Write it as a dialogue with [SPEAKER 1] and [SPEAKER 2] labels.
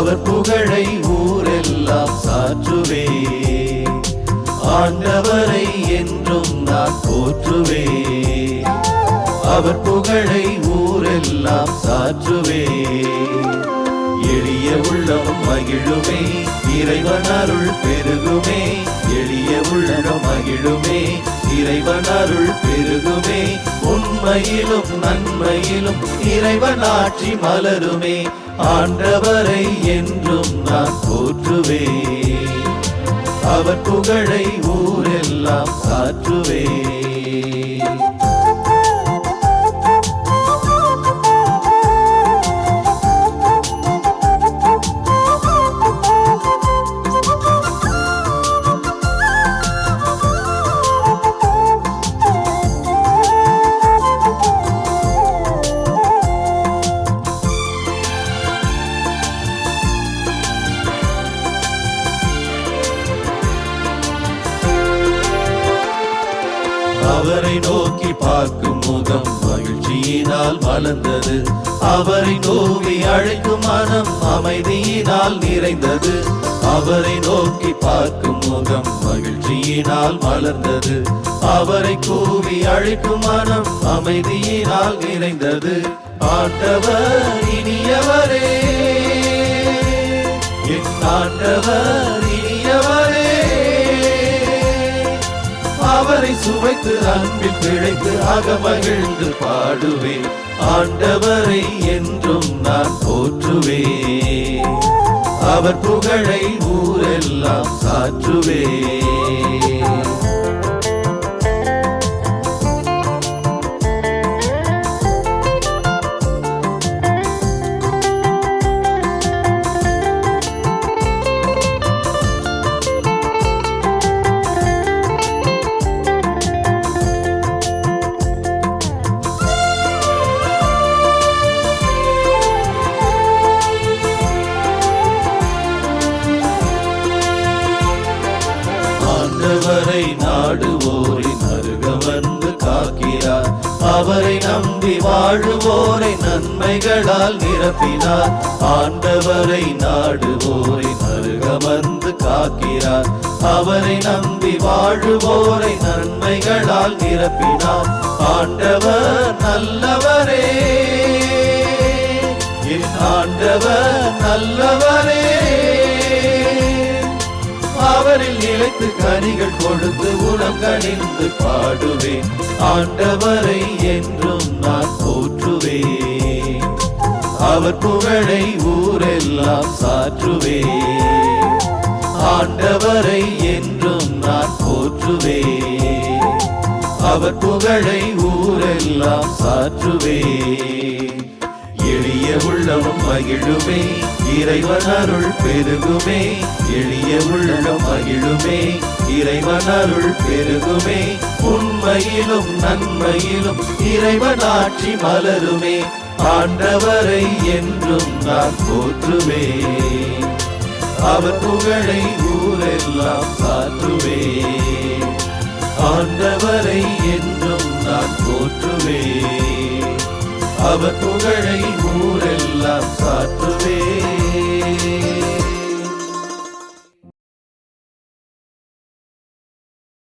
[SPEAKER 1] அவர் புகழை ஊரெல்லாம் சாற்றுவே. ஆண்டவரை என்றும் நான் போற்றுவே. அவர் புகழை ஊரெல்லாம் சாற்றுவே. எளிய உள்ளம் மகிழுமே, இறைவன் அருள் பெருகுமே. எளிய உள்ளம் மகிழுமே, இறைவன் அருள் பெருகுமே. உண்மையிலும் நன்மையிலும் இறைவன் ஆட்சி மலருமே. ஆண்டவரை என்றும் நான் போற்றுவே. அவர் புகழை ஊரெல்லாம் சாற்றுவே. அவரை நோக்கி பார்க்கும் முகம் மகிழ்ச்சியினால் மலர்ந்தது. அவரை நோக்கி அழைக்கும் மனம் அமைதியினால் நிறைந்தது. அவரை நோக்கி பார்க்கும் முகம் மகிழ்ச்சியினால் மலர்ந்தது. அவரை கூவி அழைக்கும் மனம் அமைதியினால் நிறைந்தது. ஆண்டவர் இனியவரே, என் ஆண்டவர் இனியவரே. அவரை சுவைத்து அன்பில் பிழைத்து அகமகிழ்ந்து பாடுவேன். ஆண்டவரை என்றும் நான் போற்றுவே. அவர் புகழை ஊரெல்லாம் சாற்றுவே. ஆண்டவரை நாடுவோரின் அருக வந்து காக்கிறார். அவரை நம்பி வாழுவோரை நன்மைகளால் நிரப்பினார். ஆண்டவரை நாடுவோரின் அருக வந்து காக்கிறார். அவரை நம்பி வாழுவோரை நன்மைகளால் நிரப்பினார். ஆண்டவர் நல்லவரே, என் ஆண்டவர் நல்லவரே. அவரில் நிலைத்து கனிகள் கொடுத்து உணம் கனிந்து பாடுவேன். ஆண்டவரை என்றும் நான் போற்றுவே. அவர் புகழை ஊரெல்லாம் சாற்றுவே. ஆண்டவரை என்றும் நான் போற்றுவே. அவர் புகழை ஊரெல்லாம் சாற்றுவே. எளிய உள்ளம் மகிழுமே, இறைவன் அருள் பெருகுமே. எளிய உள்ளம் மகிழுமே, இறைவன் அருள் பெருகுமே. உண்மையிலும் நன்மையிலும் இறைவன் ஆட்சி மலருமே. ஆண்டவரை என்றும் நான் போற்றுவே. அவர் புகழை ஊரெல்லாம் சாற்றுவே. ஆண்டவரை என்றும் நான் போற்றுவே. அவர் புகழை